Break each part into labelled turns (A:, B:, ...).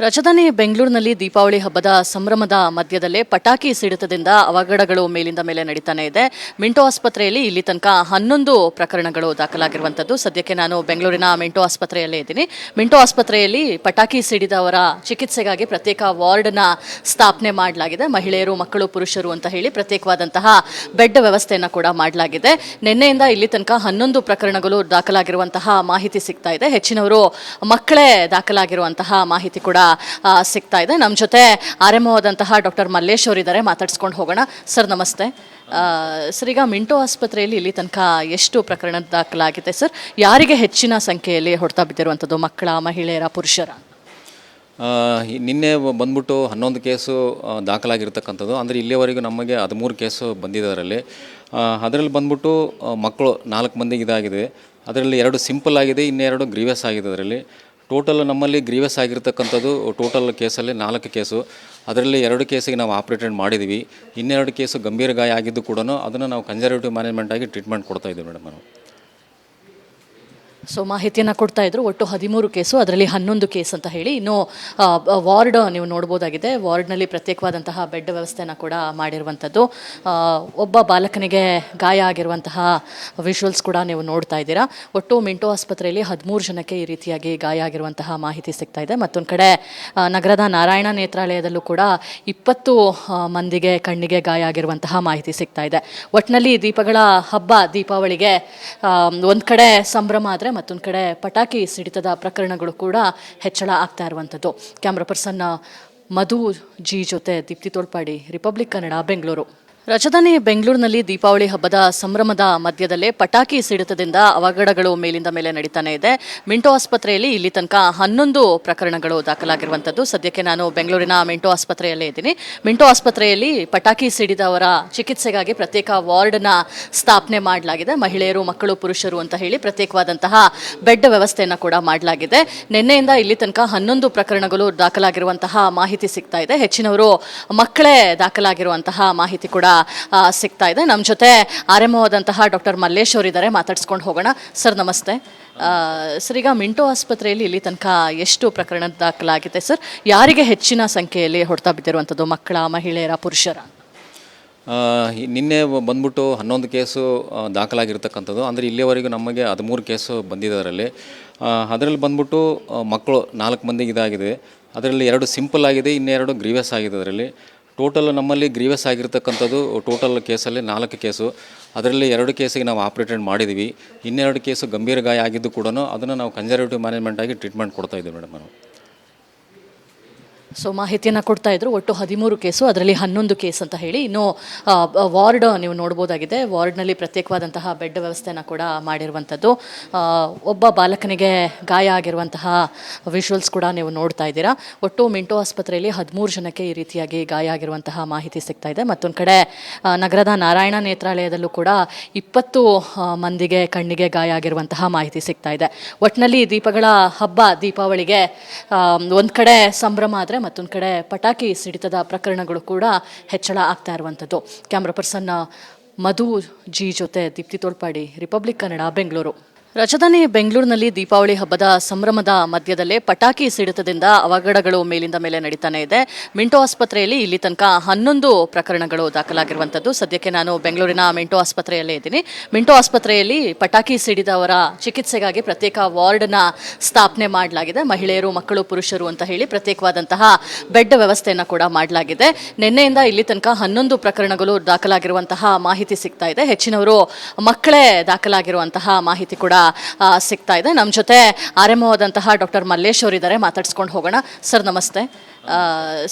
A: ರಾಜಧಾನಿ ಬೆಂಗಳೂರಿನಲ್ಲಿ ದೀಪಾವಳಿ ಹಬ್ಬದ ಸಂಭ್ರಮದ ಮಧ್ಯದಲ್ಲೇ ಪಟಾಕಿ ಸಿಡಿತದಿಂದ ಅವಘಡಗಳು ಮೇಲಿಂದ ಮೇಲೆ ನಡೀತಾನೆ ಇದೆ. ಮಿಂಟೋ ಆಸ್ಪತ್ರೆಯಲ್ಲಿ ಇಲ್ಲಿ ತನಕ 11 ಪ್ರಕರಣಗಳು ದಾಖಲಾಗಿರುವಂಥದ್ದು. ಸದ್ಯಕ್ಕೆ ನಾನು ಬೆಂಗಳೂರಿನ ಮಿಂಟೋ ಆಸ್ಪತ್ರೆಯಲ್ಲೇ ಇದ್ದೀನಿ. ಮಿಂಟೋ ಆಸ್ಪತ್ರೆಯಲ್ಲಿ ಪಟಾಕಿ ಸಿಡಿದವರ ಚಿಕಿತ್ಸೆಗಾಗಿ ಪ್ರತ್ಯೇಕ ವಾರ್ಡ್ನ ಸ್ಥಾಪನೆ ಮಾಡಲಾಗಿದೆ. ಮಹಿಳೆಯರು, ಮಕ್ಕಳು, ಪುರುಷರು ಅಂತ ಹೇಳಿ ಪ್ರತ್ಯೇಕವಾದಂತಹ ಬೆಡ್ ವ್ಯವಸ್ಥೆಯನ್ನು ಕೂಡ ಮಾಡಲಾಗಿದೆ. ನಿನ್ನೆಯಿಂದ ಇಲ್ಲಿ ತನಕ 11 ಪ್ರಕರಣಗಳು ದಾಖಲಾಗಿರುವಂತಹ ಮಾಹಿತಿ ಸಿಗ್ತಾ ಇದೆ. ಹೆಚ್ಚಿನವರು ಮಕ್ಕಳೇ ದಾಖಲಾಗಿರುವಂತಹ ಮಾಹಿತಿ ಕೂಡ ಸಿಗ್ತಾ ಇದೆ. ನಮ್ಮ ಜೊತೆ ಆರ್ಎಂಒದಂತಹ ಡಾಕ್ಟರ್ ಮಲ್ಲೇಶ್ ಅವರಿದ್ದಾರೆ, ಮಾತಾಡ್ಸ್ಕೊಂಡು ಹೋಗೋಣ. ಸರ್ ನಮಸ್ತೆ. ಸರ್, ಈಗ ಮಿಂಟೋ ಆಸ್ಪತ್ರೆಯಲ್ಲಿ ಇಲ್ಲಿ ತನಕ ಎಷ್ಟು ಪ್ರಕರಣ ದಾಖಲಾಗಿದೆ ಸರ್? ಯಾರಿಗೆ ಹೆಚ್ಚಿನ ಸಂಖ್ಯೆಯಲ್ಲಿ ಹೊಡೆತ ಬಿದ್ದಿರುವಂಥದ್ದು? ಮಕ್ಕಳ, ಮಹಿಳೆಯರ, ಪುರುಷರ?
B: ನಿನ್ನೆ ಬಂದ್ಬಿಟ್ಟು 11 ಕೇಸು ದಾಖಲಾಗಿರ್ತಕ್ಕಂಥದ್ದು. ಅಂದರೆ ಇಲ್ಲಿಯವರೆಗೂ ನಮಗೆ 13 ಕೇಸು ಬಂದಿದ್ದರಲ್ಲಿ ಅದರಲ್ಲಿ ಬಂದ್ಬಿಟ್ಟು ಮಕ್ಕಳು 4 ಮಂದಿಗೆ ಇದಾಗಿದೆ. ಅದರಲ್ಲಿ 2 ಸಿಂಪಲ್ ಆಗಿದೆ, ಇನ್ನೆರಡು ಗ್ರೀವಿಯಸ್ ಆಗಿದೆ. ಅದರಲ್ಲಿ ಟೋಟಲ್ ನಮ್ಮಲ್ಲಿ ಗ್ರೀವಿಯಸ್ ಆಗಿರ್ತಕ್ಕಂಥದ್ದು ಟೋಟಲ್ ಕೇಸಲ್ಲಿ 4 ಕೇಸು. ಅದರಲ್ಲಿ 2 ಕೇಸಿಗೆ ನಾವು ಆಪ್ರೇಟೆಡ್ ಮಾಡಿದ್ದೀವಿ. ಇನ್ನೆರಡು ಕೇಸು ಗಂಭೀರ ಗಾಯ ಆಗಿದ್ದು ಕೂಡ ಅದನ್ನು ನಾವು ಕನ್ಸರ್ವೇಟಿವ್ ಮ್ಯಾನೇಜ್ಮೆಂಟ್ ಆಗಿ ಟ್ರೀಟ್ಮೆಂಟ್ ಕೊಡ್ತಾ ಇದ್ದೀವಿ ಮೇಡಮ್. ನಾವು
A: ಸೊ ಮಾಹಿತಿಯನ್ನು ಕೊಡ್ತಾ ಇದ್ರು. ಒಟ್ಟು 13 ಕೇಸು, ಅದರಲ್ಲಿ 11 ಕೇಸ್ ಅಂತ ಹೇಳಿ. ಇನ್ನು ವಾರ್ಡ್ ನೀವು ನೋಡ್ಬೋದಾಗಿದೆ. ವಾರ್ಡ್ನಲ್ಲಿ ಪ್ರತ್ಯೇಕವಾದಂತಹ ಬೆಡ್ ವ್ಯವಸ್ಥೆಯನ್ನು ಕೂಡ ಮಾಡಿರುವಂಥದ್ದು. ಒಬ್ಬ ಬಾಲಕನಿಗೆ ಗಾಯ ಆಗಿರುವಂತಹ ವಿಜುವಲ್ಸ್ ಕೂಡ ನೀವು ನೋಡ್ತಾ ಇದ್ದೀರಾ. ಒಟ್ಟು ಮಿಂಟೋ ಆಸ್ಪತ್ರೆಯಲ್ಲಿ 13 ಜನಕ್ಕೆ ಈ ರೀತಿಯಾಗಿ ಗಾಯ ಆಗಿರುವಂತಹ ಮಾಹಿತಿ ಸಿಗ್ತಾ ಇದೆ. ಮತ್ತೊಂದು ಕಡೆ ನಗರದ ನಾರಾಯಣ ನೇತ್ರಾಲಯದಲ್ಲೂ ಕೂಡ 20 ಮಂದಿಗೆ ಕಣ್ಣಿಗೆ ಗಾಯ ಆಗಿರುವಂತಹ ಮಾಹಿತಿ ಸಿಗ್ತಾ ಇದೆ. ಒಟ್ಟಿನಲ್ಲಿ ದೀಪಗಳ ಹಬ್ಬ, ದೀಪಾವಳಿಗೆ ಒಂದು ಕಡೆ ಸಂಭ್ರಮ ಆದರೆ ಮತ್ತೊಂದು ಕಡೆ ಪಟಾಕಿ ಸಿಡಿತದ ಪ್ರಕರಣಗಳು ಕೂಡ ಹೆಚ್ಚಳ ಆಗ್ತಾ ಇರುವಂಥದ್ದು. ಕ್ಯಾಮ್ರಾ ಪರ್ಸನ್ ಮಧು ಜಿ ಜೊತೆ ದೀಪ್ತಿ ತೋಳ್ಪಾಡಿ, ರಿಪಬ್ಲಿಕ್ ಕನ್ನಡ, ಬೆಂಗಳೂರು. ರಾಜಧಾನಿ ಬೆಂಗಳೂರಿನಲ್ಲಿ ದೀಪಾವಳಿ ಹಬ್ಬದ ಸಂಭ್ರಮದ ಮಧ್ಯದಲ್ಲೇ ಪಟಾಕಿ ಸಿಡಿತದಿಂದ ಅವಘಡಗಳು ಮೇಲಿಂದ ಮೇಲೆ ನಡೀತಾನೆ ಇದೆ. ಮಿಂಟೋ ಆಸ್ಪತ್ರೆಯಲ್ಲಿ ಇಲ್ಲಿ ತನಕ 11 ಪ್ರಕರಣಗಳು ದಾಖಲಾಗಿರುವಂಥದ್ದು. ಸದ್ಯಕ್ಕೆ ನಾನು ಬೆಂಗಳೂರಿನ ಮಿಂಟೋ ಆಸ್ಪತ್ರೆಯಲ್ಲೇ ಇದ್ದೀನಿ. ಮಿಂಟೋ ಆಸ್ಪತ್ರೆಯಲ್ಲಿ ಪಟಾಕಿ ಸಿಡಿದವರ ಚಿಕಿತ್ಸೆಗಾಗಿ ಪ್ರತ್ಯೇಕ ವಾರ್ಡ್ನ ಸ್ಥಾಪನೆ ಮಾಡಲಾಗಿದೆ. ಮಹಿಳೆಯರು, ಮಕ್ಕಳು, ಪುರುಷರು ಅಂತ ಹೇಳಿ ಪ್ರತ್ಯೇಕವಾದಂತಹ ಬೆಡ್ ವ್ಯವಸ್ಥೆಯನ್ನು ಕೂಡ ಮಾಡಲಾಗಿದೆ. ನಿನ್ನೆಯಿಂದ ಇಲ್ಲಿ ತನಕ 11 ಪ್ರಕರಣಗಳು ದಾಖಲಾಗಿರುವಂತಹ ಮಾಹಿತಿ ಸಿಗ್ತಾ ಇದೆ. ಹೆಚ್ಚಿನವರು ಮಕ್ಕಳೇ ದಾಖಲಾಗಿರುವಂತಹ ಮಾಹಿತಿ ಕೂಡ ಸಿಗ್ತಾ ಇದೆ. ನಮ್ಮ ಜೊತೆ ಆರ್ಎಂಒದಂತಹ ಡಾಕ್ಟರ್ ಮಲ್ಲೇಶ್ ಅವರಿದ್ದಾರೆ, ಮಾತಾಡ್ಸ್ಕೊಂಡು ಹೋಗೋಣ. ಸರ್ ನಮಸ್ತೆ. ಸರ್, ಈಗ ಮಿಂಟೋ ಆಸ್ಪತ್ರೆಯಲ್ಲಿ ಇಲ್ಲಿ ತನಕ ಎಷ್ಟು ಪ್ರಕರಣ ದಾಖಲಾಗಿದೆ ಸರ್? ಯಾರಿಗೆ ಹೆಚ್ಚಿನ ಸಂಖ್ಯೆಯಲ್ಲಿ ಹೊಡೆತ ಬಿದ್ದಿರುವಂಥದ್ದು? ಮಕ್ಕಳ, ಮಹಿಳೆಯರ, ಪುರುಷರ?
B: ನಿನ್ನೆ ಬಂದ್ಬಿಟ್ಟು 11 ಕೇಸು ದಾಖಲಾಗಿರ್ತಕ್ಕಂಥದ್ದು. ಅಂದರೆ ಇಲ್ಲಿಯವರೆಗೂ ನಮಗೆ 13 ಕೇಸು ಬಂದಿದ್ದರಲ್ಲಿ ಅದರಲ್ಲಿ ಬಂದ್ಬಿಟ್ಟು ಮಕ್ಕಳು 4 ಮಂದಿಗೆ ಇದಾಗಿದೆ. ಅದರಲ್ಲಿ 2 ಸಿಂಪಲ್ ಆಗಿದೆ, ಇನ್ನೆರಡು ಗ್ರೀವಿಯಸ್ ಆಗಿದೆ. ಅದರಲ್ಲಿ ಟೋಟಲ್ ನಮ್ಮಲ್ಲಿ ಗ್ರೀವಿಯಸ್ ಆಗಿರ್ತಕ್ಕಂಥದ್ದು ಟೋಟಲ್ ಕೇಸಲ್ಲಿ 4 ಕೇಸು. ಅದರಲ್ಲಿ 2 ಕೇಸಿಗೆ ನಾವು ಆಪ್ರೇಟೆಡ್ ಮಾಡಿದ್ದೀವಿ. ಇನ್ನೆರಡು ಕೇಸು ಗಂಭೀರ ಗಾಯ ಆಗಿದ್ದು ಕೂಡ ಅದನ್ನು ನಾವು ಕನ್ಸರ್ವೇಟಿವ್ ಮ್ಯಾನೇಜ್ಮೆಂಟ್ ಆಗಿ ಟ್ರೀಟ್ಮೆಂಟ್ ಕೊಡ್ತಾ ಇದ್ದೀವಿ ಮೇಡಮ್. ನಾವು
A: ಸೊ ಮಾಹಿತಿಯನ್ನು ಕೊಡ್ತಾ ಇದ್ರು. ಒಟ್ಟು 13 ಕೇಸು, ಅದರಲ್ಲಿ 11 ಕೇಸ್ ಅಂತ ಹೇಳಿ. ಇನ್ನು ವಾರ್ಡ್ ನೀವು ನೋಡ್ಬೋದಾಗಿದೆ. ವಾರ್ಡ್ನಲ್ಲಿ ಪ್ರತ್ಯೇಕವಾದಂತಹ ಬೆಡ್ ವ್ಯವಸ್ಥೆಯನ್ನು ಕೂಡ ಮಾಡಿರುವಂಥದ್ದು. ಒಬ್ಬ ಬಾಲಕನಿಗೆ ಗಾಯ ಆಗಿರುವಂತಹ ವಿಜುವಲ್ಸ್ ಕೂಡ ನೀವು ನೋಡ್ತಾ ಇದ್ದೀರಾ. ಒಟ್ಟು ಮಿಂಟೋ ಆಸ್ಪತ್ರೆಯಲ್ಲಿ 13 ಜನಕ್ಕೆ ಈ ರೀತಿಯಾಗಿ ಗಾಯ ಆಗಿರುವಂತಹ ಮಾಹಿತಿ ಸಿಗ್ತಾ ಇದೆ. ಮತ್ತೊಂದು ಕಡೆ ನಗರದ ನಾರಾಯಣ ನೇತ್ರಾಲಯದಲ್ಲೂ ಕೂಡ 20 ಮಂದಿಗೆ ಕಣ್ಣಿಗೆ ಗಾಯ ಆಗಿರುವಂತಹ ಮಾಹಿತಿ ಸಿಗ್ತಾ ಇದೆ. ಒಟ್ಟಿನಲ್ಲಿ ದೀಪಗಳ ಹಬ್ಬ, ದೀಪಾವಳಿಗೆ ಒಂದು ಕಡೆ ಸಂಭ್ರಮ ಆದರೆ ಮತ್ತೊಂದು ಕಡೆ ಪಟಾಕಿ ಸಿಡಿತದ ಪ್ರಕರಣಗಳು ಕೂಡ ಹೆಚ್ಚಳ ಆಗ್ತಾ ಇರುವಂಥದ್ದು. ಕ್ಯಾಮ್ರಾ ಪರ್ಸನ್ ಮಧು ಜಿ ಜೊತೆ ದೀಪ್ತಿ ತೋಳ್ಪಾಡಿ, ರಿಪಬ್ಲಿಕ್ ಕನ್ನಡ, ಬೆಂಗಳೂರು. ರಾಜಧಾನಿ ಬೆಂಗಳೂರಿನಲ್ಲಿ ದೀಪಾವಳಿ ಹಬ್ಬದ ಸಂಭ್ರಮದ ಮಧ್ಯದಲ್ಲೇ ಪಟಾಕಿ ಸಿಡಿತದಿಂದ ಅವಘಡಗಳು ಮೇಲಿಂದ ಮೇಲೆ ನಡೀತಾನೆ ಇದೆ. ಮಿಂಟೋ ಆಸ್ಪತ್ರೆಯಲ್ಲಿ ಇಲ್ಲಿ ತನಕ 11 ಪ್ರಕರಣಗಳು ದಾಖಲಾಗಿರುವಂಥದ್ದು. ಸದ್ಯಕ್ಕೆ ನಾನು ಬೆಂಗಳೂರಿನ ಮಿಂಟೋ ಆಸ್ಪತ್ರೆಯಲ್ಲೇ ಇದ್ದೀನಿ. ಮಿಂಟೋ ಆಸ್ಪತ್ರೆಯಲ್ಲಿ ಪಟಾಕಿ ಸಿಡಿದವರ ಚಿಕಿತ್ಸೆಗಾಗಿ ಪ್ರತ್ಯೇಕ ವಾರ್ಡ್ನ ಸ್ಥಾಪನೆ ಮಾಡಲಾಗಿದೆ. ಮಹಿಳೆಯರು, ಮಕ್ಕಳು, ಪುರುಷರು ಅಂತ ಹೇಳಿ ಪ್ರತ್ಯೇಕವಾದಂತಹ ಬೆಡ್ ವ್ಯವಸ್ಥೆಯನ್ನು ಕೂಡ ಮಾಡಲಾಗಿದೆ. ನಿನ್ನೆಯಿಂದ ಇಲ್ಲಿ ತನಕ 11 ಪ್ರಕರಣಗಳು ದಾಖಲಾಗಿರುವಂತಹ ಮಾಹಿತಿ ಸಿಗ್ತಾ ಇದೆ. ಹೆಚ್ಚಿನವರು ಮಕ್ಕಳೇ ದಾಖಲಾಗಿರುವಂತಹ ಮಾಹಿತಿ ಕೂಡ ಸಿಗ್ತಾ ಇದೆ. ನಮ್ಮ ಜೊತೆ ಆರ್ಎಂಒದಂತಹ ಡಾಕ್ಟರ್ ಮಲ್ಲೇಶ್ ಅವರಿದ್ದಾರೆ, ಮಾತಾಡ್ಸ್ಕೊಂಡು ಹೋಗೋಣ. ಸರ್ ನಮಸ್ತೆ.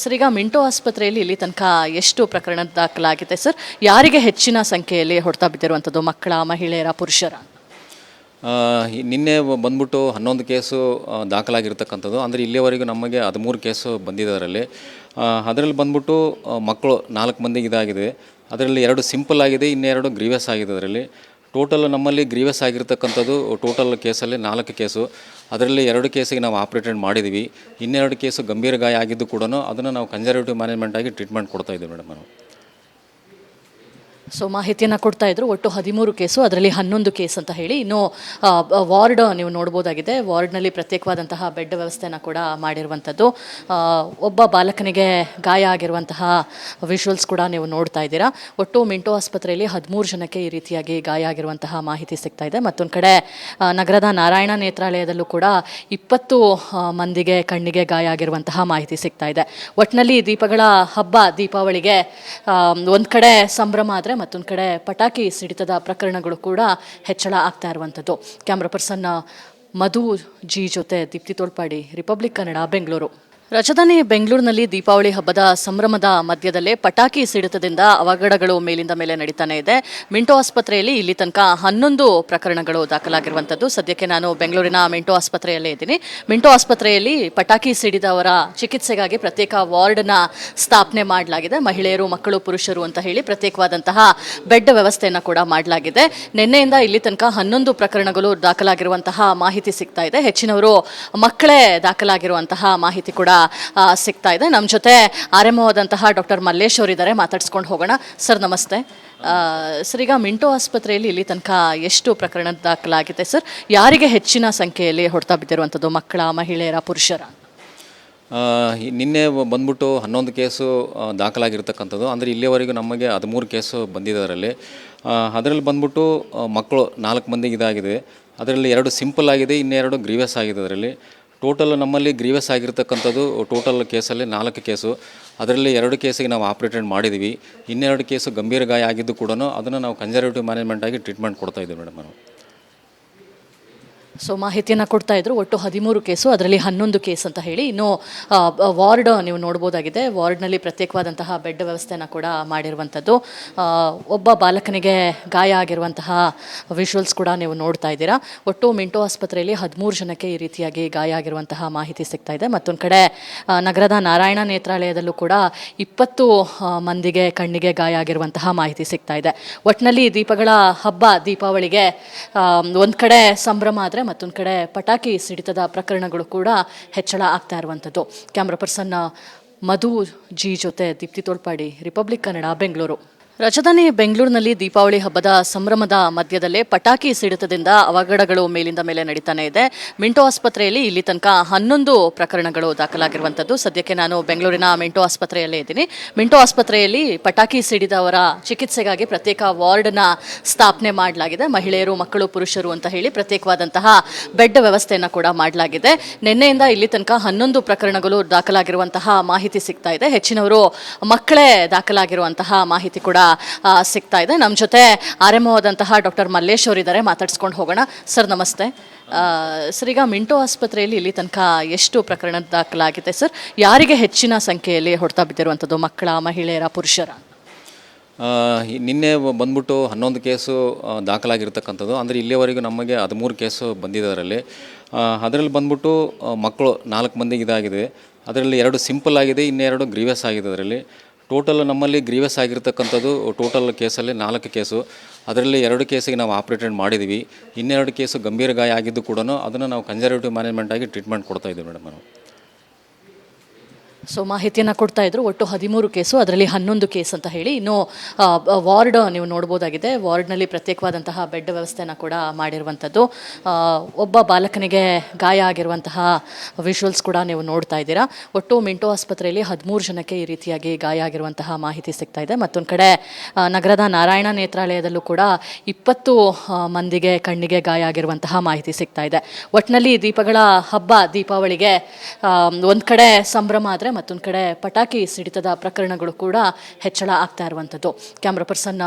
A: ಸರ್, ಈಗ ಮಿಂಟೋ ಆಸ್ಪತ್ರೆಯಲ್ಲಿ ಇಲ್ಲಿ ತನಕ ಎಷ್ಟು ಪ್ರಕರಣ ದಾಖಲಾಗಿದೆ ಸರ್? ಯಾರಿಗೆ ಹೆಚ್ಚಿನ ಸಂಖ್ಯೆಯಲ್ಲಿ ಹೊಡೆತ ಬಿದ್ದಿರುವಂಥದ್ದು? ಮಕ್ಕಳ, ಮಹಿಳೆಯರ, ಪುರುಷರ?
B: ನಿನ್ನೆ ಬಂದ್ಬಿಟ್ಟು 11 ಕೇಸು ದಾಖಲಾಗಿರ್ತಕ್ಕಂಥದ್ದು. ಅಂದರೆ ಇಲ್ಲಿಯವರೆಗೂ ನಮಗೆ 13 ಕೇಸು ಬಂದಿದ್ದರಲ್ಲಿ ಅದರಲ್ಲಿ ಬಂದ್ಬಿಟ್ಟು ಮಕ್ಕಳು 4 ಮಂದಿಗೆ ಇದಾಗಿದೆ. ಅದರಲ್ಲಿ 2 ಸಿಂಪಲ್ ಆಗಿದೆ, ಇನ್ನೆರಡು ಗ್ರೀವಿಯಸ್ ಆಗಿದೆ. ಅದರಲ್ಲಿ ಟೋಟಲ್ ನಮ್ಮಲ್ಲಿ ಗ್ರೀವಿಯಸ್ ಆಗಿರ್ತಕ್ಕಂಥದ್ದು ಟೋಟಲ್ ಕೇಸಲ್ಲಿ 4 ಕೇಸು. ಅದರಲ್ಲಿ 2 ಕೇಸಿಗೆ ನಾವು ಆಪ್ರೇಟೆಡ್ ಮಾಡಿದ್ದೀವಿ. ಇನ್ನೆರಡು ಕೇಸು ಗಂಭೀರ ಗಾಯ ಆಗಿದ್ದು ಕೂಡ ಅದನ್ನು ನಾವು ಕನ್ಸರ್ವೇಟಿವ್ ಮ್ಯಾನೇಜ್ಮೆಂಟ್ ಆಗಿ ಟ್ರೀಟ್ಮೆಂಟ್ ಕೊಡ್ತಾ ಇದ್ದೀವಿ ಮೇಡಮ್. ನಾವು
A: ಸೊ ಮಾಹಿತಿಯನ್ನು ಕೊಡ್ತಾ ಇದ್ರು ಒಟ್ಟು 13 ಕೇಸು, ಅದರಲ್ಲಿ 11 ಕೇಸ್ ಅಂತ ಹೇಳಿ ಇನ್ನು ವಾರ್ಡ್ ನೀವು ನೋಡ್ಬೋದಾಗಿದೆ. ವಾರ್ಡ್ನಲ್ಲಿ ಪ್ರತ್ಯೇಕವಾದಂತಹ ಬೆಡ್ ವ್ಯವಸ್ಥೆನ ಕೂಡ ಮಾಡಿರುವಂಥದ್ದು. ಒಬ್ಬ ಬಾಲಕನಿಗೆ ಗಾಯ ಆಗಿರುವಂತಹ ವಿಜುವಲ್ಸ್ ಕೂಡ ನೀವು ನೋಡ್ತಾ ಇದ್ದೀರಾ. ಒಟ್ಟು ಮಿಂಟೋ ಆಸ್ಪತ್ರೆಯಲ್ಲಿ 13 ಜನಕ್ಕೆ ಈ ರೀತಿಯಾಗಿ ಗಾಯ ಆಗಿರುವಂತಹ ಮಾಹಿತಿ ಸಿಗ್ತಾ ಇದೆ. ಮತ್ತೊಂದು ಕಡೆ ನಗರದ ನಾರಾಯಣ ನೇತ್ರಾಲಯದಲ್ಲೂ ಕೂಡ 20 ಮಂದಿಗೆ ಕಣ್ಣಿಗೆ ಗಾಯ ಆಗಿರುವಂತಹ ಮಾಹಿತಿ ಸಿಗ್ತಾ ಇದೆ. ಒಟ್ಟಿನಲ್ಲಿ ದೀಪಗಳ ಹಬ್ಬ ದೀಪಾವಳಿಗೆ ಒಂದು ಕಡೆ ಸಂಭ್ರಮ ಆದರೆ ಮತ್ತೊಂದು ಕಡೆ ಪಟಾಕಿ ಸಿಡಿತದ ಪ್ರಕರಣಗಳು ಕೂಡ ಹೆಚ್ಚಳ ಆಗ್ತಾ ಇರುವಂಥದ್ದು. ಕ್ಯಾಮ್ರಾ ಪರ್ಸನ್ ಮಧು ಜಿ ಜೊತೆ ದೀಪ್ತಿ ತೋಳ್ಪಾಡಿ, ರಿಪಬ್ಲಿಕ್ ಕನ್ನಡ, ಬೆಂಗಳೂರು. ರಾಜಧಾನಿ ಬೆಂಗಳೂರಿನಲ್ಲಿ ದೀಪಾವಳಿ ಹಬ್ಬದ ಸಂಭ್ರಮದ ಮಧ್ಯದಲ್ಲೇ ಪಟಾಕಿ ಸಿಡಿತದಿಂದ ಅವಘಡಗಳು ಮೇಲಿಂದ ಮೇಲೆ ನಡೀತಾನೆ ಇದೆ. ಮಿಂಟೋ ಆಸ್ಪತ್ರೆಯಲ್ಲಿ ಇಲ್ಲಿ ತನಕ 11 ಪ್ರಕರಣಗಳು ದಾಖಲಾಗಿರುವಂಥದ್ದು. ಸದ್ಯಕ್ಕೆ ನಾನು ಬೆಂಗಳೂರಿನ ಮಿಂಟೋ ಆಸ್ಪತ್ರೆಯಲ್ಲೇ ಇದ್ದೀನಿ. ಮಿಂಟೋ ಆಸ್ಪತ್ರೆಯಲ್ಲಿ ಪಟಾಕಿ ಸಿಡಿದವರ ಚಿಕಿತ್ಸೆಗಾಗಿ ಪ್ರತ್ಯೇಕ ವಾರ್ಡ್ನ ಸ್ಥಾಪನೆ ಮಾಡಲಾಗಿದೆ. ಮಹಿಳೆಯರು, ಮಕ್ಕಳು, ಪುರುಷರು ಅಂತ ಹೇಳಿ ಪ್ರತ್ಯೇಕವಾದಂತಹ ಬೆಡ್ ವ್ಯವಸ್ಥೆಯನ್ನು ಕೂಡ ಮಾಡಲಾಗಿದೆ. ನಿನ್ನೆಯಿಂದ ಇಲ್ಲಿ ತನಕ 11 ಪ್ರಕರಣಗಳು ದಾಖಲಾಗಿರುವಂತಹ ಮಾಹಿತಿ ಸಿಗ್ತಾ ಇದೆ. ಹೆಚ್ಚಿನವರು ಮಕ್ಕಳೇ ದಾಖಲಾಗಿರುವಂತಹ ಮಾಹಿತಿ ಕೂಡ ಸಿಗ್ತಾ ಇದೆ. ನಮ್ಮ ಜೊತೆ ಆರಂಭವಾದಂತಹ ಡಾಕ್ಟರ್ ಮಲ್ಲೇಶ್ ಅವರಿದ್ದಾರೆ, ಮಾತಾಡ್ಸ್ಕೊಂಡು ಹೋಗೋಣ. ಸರ್ ನಮಸ್ತೆ. ಸರ್, ಈಗ ಮಿಂಟೋ ಆಸ್ಪತ್ರೆಯಲ್ಲಿ ಇಲ್ಲಿ ತನಕ ಎಷ್ಟು ಪ್ರಕರಣ ದಾಖಲಾಗಿದೆ ಸರ್? ಯಾರಿಗೆ ಹೆಚ್ಚಿನ ಸಂಖ್ಯೆಯಲ್ಲಿ ಹೊಡೆತ ಬಿದ್ದಿರುವಂಥದ್ದು, ಮಕ್ಕಳ, ಮಹಿಳೆಯರ, ಪುರುಷರ?
B: ನಿನ್ನೆ ಬಂದ್ಬಿಟ್ಟು 11 ಕೇಸು ದಾಖಲಾಗಿರ್ತಕ್ಕಂಥದ್ದು. ಅಂದರೆ ಇಲ್ಲಿಯವರೆಗೂ ನಮಗೆ 13 ಕೇಸು ಬಂದಿದೆ. ಅದರಲ್ಲಿ ಬಂದ್ಬಿಟ್ಟು ಮಕ್ಕಳು 4 ಮಂದಿಗೆ ಇದಾಗಿದೆ. ಅದರಲ್ಲಿ 2 ಸಿಂಪಲ್ ಆಗಿದೆ, ಇನ್ನೆರಡು ಗ್ರೀವಿಯಸ್ ಆಗಿದೆ. ಅದರಲ್ಲಿ ಟೋಟಲ್ ನಮ್ಮಲ್ಲಿ ಗ್ರೀವಿಯಸ್ ಆಗಿರ್ತಕ್ಕಂಥದ್ದು ಟೋಟಲ್ ಕೇಸಲ್ಲಿ 4 ಕೇಸು. ಅದರಲ್ಲಿ 2 ಕೇಸಿಗೆ ನಾವು ಆಪ್ರೇಟೆಡ್ ಮಾಡಿದ್ದೀವಿ. ಇನ್ನೆರಡು ಕೇಸು ಗಂಭೀರ ಗಾಯ ಆಗಿದ್ದು ಕೂಡ ಅದನ್ನು ನಾವು ಕನ್ಸರ್ವೇಟಿವ್ ಮ್ಯಾನೇಜ್ಮೆಂಟ್ ಆಗಿ ಟ್ರೀಟ್ಮೆಂಟ್ ಕೊಡ್ತಾ ಇದ್ದೀವಿ ಮೇಡಮ್ ನಾವು.
A: ಸೊ ಮಾಹಿತಿಯನ್ನು ಕೊಡ್ತಾ ಇದ್ರು ಒಟ್ಟು 13 ಕೇಸು, ಅದರಲ್ಲಿ 11 ಕೇಸ್ ಅಂತ ಹೇಳಿ ಇನ್ನು ವಾರ್ಡ್ ನೀವು ನೋಡ್ಬೋದಾಗಿದೆ. ವಾರ್ಡ್ನಲ್ಲಿ ಪ್ರತ್ಯೇಕವಾದಂತಹ ಬೆಡ್ ವ್ಯವಸ್ಥೆನ ಕೂಡ ಮಾಡಿರುವಂಥದ್ದು. ಒಬ್ಬ ಬಾಲಕನಿಗೆ ಗಾಯ ಆಗಿರುವಂತಹ ವಿಜುವಲ್ಸ್ ಕೂಡ ನೀವು ನೋಡ್ತಾ ಇದ್ದೀರಾ. ಒಟ್ಟು ಮಿಂಟೋ ಆಸ್ಪತ್ರೆಯಲ್ಲಿ 13 ಜನಕ್ಕೆ ಈ ರೀತಿಯಾಗಿ ಗಾಯ ಆಗಿರುವಂತಹ ಮಾಹಿತಿ ಸಿಗ್ತಾ ಇದೆ. ಮತ್ತೊಂದು ಕಡೆ ನಗರದ ನಾರಾಯಣ ನೇತ್ರಾಲಯದಲ್ಲೂ ಕೂಡ 20 ಮಂದಿಗೆ ಕಣ್ಣಿಗೆ ಗಾಯ ಆಗಿರುವಂತಹ ಮಾಹಿತಿ ಸಿಗ್ತಾ ಇದೆ. ಒಟ್ಟಿನಲ್ಲಿ ದೀಪಗಳ ಹಬ್ಬ ದೀಪಾವಳಿಗೆ ಒಂದು ಕಡೆ ಸಂಭ್ರಮ ಆದರೆ ಮತ್ತೊಂದು ಕಡೆ ಪಟಾಕಿ ಸಿಡಿತದ ಪ್ರಕರಣಗಳು ಕೂಡ ಹೆಚ್ಚಳ ಆಗ್ತಾ ಇರುವಂಥದ್ದು. ಕ್ಯಾಮ್ರಾ ಪರ್ಸನ್ ಮಧು ಜಿ ಜೊತೆ ದೀಪ್ತಿ ತೋಳ್ಪಾಡಿ, ರಿಪಬ್ಲಿಕ್ ಕನ್ನಡ, ಬೆಂಗಳೂರು. ರಾಜಧಾನಿ ಬೆಂಗಳೂರಿನಲ್ಲಿ ದೀಪಾವಳಿ ಹಬ್ಬದ ಸಂಭ್ರಮದ ಮಧ್ಯದಲ್ಲೇ ಪಟಾಕಿ ಸಿಡಿತದಿಂದ ಅವಘಡಗಳು ಮೇಲಿಂದ ಮೇಲೆ ನಡೀತಾನೆ ಇದೆ. ಮಿಂಟೋ ಆಸ್ಪತ್ರೆಯಲ್ಲಿ ಇಲ್ಲಿ ತನಕ 11 ಪ್ರಕರಣಗಳು ದಾಖಲಾಗಿರುವಂಥದ್ದು. ಸದ್ಯಕ್ಕೆ ನಾನು ಬೆಂಗಳೂರಿನ ಮಿಂಟೋ ಆಸ್ಪತ್ರೆಯಲ್ಲೇ ಇದ್ದೀನಿ. ಮಿಂಟೋ ಆಸ್ಪತ್ರೆಯಲ್ಲಿ ಪಟಾಕಿ ಸಿಡಿದವರ ಚಿಕಿತ್ಸೆಗಾಗಿ ಪ್ರತ್ಯೇಕ ವಾರ್ಡ್ನ ಸ್ಥಾಪನೆ ಮಾಡಲಾಗಿದೆ. ಮಹಿಳೆಯರು, ಮಕ್ಕಳು, ಪುರುಷರು ಅಂತ ಹೇಳಿ ಪ್ರತ್ಯೇಕವಾದಂತಹ ಬೆಡ್ ವ್ಯವಸ್ಥೆಯನ್ನು ಕೂಡ ಮಾಡಲಾಗಿದೆ. ನಿನ್ನೆಯಿಂದ ಇಲ್ಲಿ ತನಕ 11 ಪ್ರಕರಣಗಳು ದಾಖಲಾಗಿರುವಂತಹ ಮಾಹಿತಿ ಸಿಗ್ತಾ ಇದೆ. ಹೆಚ್ಚಿನವರು ಮಕ್ಕಳೇ ದಾಖಲಾಗಿರುವಂತಹ ಮಾಹಿತಿ ಕೂಡ ಸಿಗ್ತಾ ಇದೆ. ನಮ್ಮ ಜೊತೆ ಆರಂಭವಾದಂತಹ ಡಾಕ್ಟರ್ ಮಲ್ಲೇಶ್ ಅವರಿದ್ದಾರೆ, ಮಾತಾಡ್ಸ್ಕೊಂಡು ಹೋಗೋಣ. ಸರ್ ನಮಸ್ತೆ. ಸರ್, ಈಗ ಮಿಂಟೋ ಆಸ್ಪತ್ರೆಯಲ್ಲಿ ಇಲ್ಲಿ ತನಕ ಎಷ್ಟು ಪ್ರಕರಣ ದಾಖಲಾಗಿದೆ ಸರ್? ಯಾರಿಗೆ ಹೆಚ್ಚಿನ ಸಂಖ್ಯೆಯಲ್ಲಿ ಹೊಡೆತ ಬಿದ್ದಿರುವಂಥದ್ದು, ಮಕ್ಕಳ, ಮಹಿಳೆಯರ, ಪುರುಷರ?
B: ನಿನ್ನೆ ಬಂದ್ಬಿಟ್ಟು 11 ಕೇಸು ದಾಖಲಾಗಿರ್ತಕ್ಕಂಥದ್ದು. ಅಂದರೆ ಇಲ್ಲಿಯವರೆಗೂ ನಮಗೆ 13 ಕೇಸು ಬಂದಿದೆ. ಅದರಲ್ಲಿ ಬಂದ್ಬಿಟ್ಟು ಮಕ್ಕಳು 4 ಮಂದಿಗೆ ಇದಾಗಿದೆ. ಅದರಲ್ಲಿ 2 ಸಿಂಪಲ್ ಆಗಿದೆ, ಇನ್ನೆರಡು ಗ್ರೀವಿಯಸ್ ಆಗಿದೆ. ಅದರಲ್ಲಿ ಟೋಟಲ್ ನಮ್ಮಲ್ಲಿ ಗ್ರೀವಿಯಸ್ ಆಗಿರ್ತಕ್ಕಂಥದ್ದು ಟೋಟಲ್ ಕೇಸಲ್ಲಿ 4 ಕೇಸು. ಅದರಲ್ಲಿ 2 ಕೇಸಿಗೆ ನಾವು ಆಪ್ರೇಟೆಡ್ ಮಾಡಿದ್ದೀವಿ. ಇನ್ನೆರಡು ಕೇಸು ಗಂಭೀರ ಗಾಯ ಆಗಿದ್ದು ಕೂಡ ಅದನ್ನು ನಾವು ಕನ್ಸರ್ವೇಟಿವ್ ಮ್ಯಾನೇಜ್ಮೆಂಟ್ ಆಗಿ ಟ್ರೀಟ್ಮೆಂಟ್ ಕೊಡ್ತಾ ಇದ್ದೀವಿ ಮೇಡಮ್ ನಾವು.
A: ಸೊ ಮಾಹಿತಿಯನ್ನು ಕೊಡ್ತಾ ಇದ್ರು ಒಟ್ಟು 13 ಕೇಸು, ಅದರಲ್ಲಿ 11 ಕೇಸ್ ಅಂತ ಹೇಳಿ ಇನ್ನು ವಾರ್ಡ್ ನೀವು ನೋಡ್ಬೋದಾಗಿದೆ. ವಾರ್ಡ್ನಲ್ಲಿ ಪ್ರತ್ಯೇಕವಾದಂತಹ ಬೆಡ್ ವ್ಯವಸ್ಥೆನ ಕೂಡ ಮಾಡಿರುವಂಥದ್ದು. ಒಬ್ಬ ಬಾಲಕನಿಗೆ ಗಾಯ ಆಗಿರುವಂತಹ ವಿಜುವಲ್ಸ್ ಕೂಡ ನೀವು ನೋಡ್ತಾ ಇದ್ದೀರಾ. ಒಟ್ಟು ಮಿಂಟೋ ಆಸ್ಪತ್ರೆಯಲ್ಲಿ 13 ಜನಕ್ಕೆ ಈ ರೀತಿಯಾಗಿ ಗಾಯ ಆಗಿರುವಂತಹ ಮಾಹಿತಿ ಸಿಗ್ತಾ ಇದೆ. ಮತ್ತೊಂದು ಕಡೆ ನಗರದ ನಾರಾಯಣ ನೇತ್ರಾಲಯದಲ್ಲೂ ಕೂಡ 20 ಮಂದಿಗೆ ಕಣ್ಣಿಗೆ ಗಾಯ ಆಗಿರುವಂತಹ ಮಾಹಿತಿ ಸಿಗ್ತಾ ಇದೆ. ಒಟ್ಟಿನಲ್ಲಿ ದೀಪಗಳ ಹಬ್ಬ ದೀಪಾವಳಿಗೆ ಒಂದು ಕಡೆ ಸಂಭ್ರಮ ಆದರೆ ಮತ್ತೊಂದು ಕಡೆ ಪಟಾಕಿ ಸಿಡಿತದ ಪ್ರಕರಣಗಳು ಕೂಡ ಹೆಚ್ಚಳ ಆಗ್ತಾ ಇರುವಂಥದ್ದು. ಕ್ಯಾಮ್ರಾ ಪರ್ಸನ್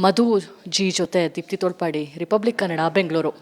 A: ಮಧು ಜಿ ಜೊತೆ ದೀಪ್ತಿ ತೋಳ್ಪಾಡಿ, ರಿಪಬ್ಲಿಕ್ ಕನ್ನಡ, ಬೆಂಗಳೂರು.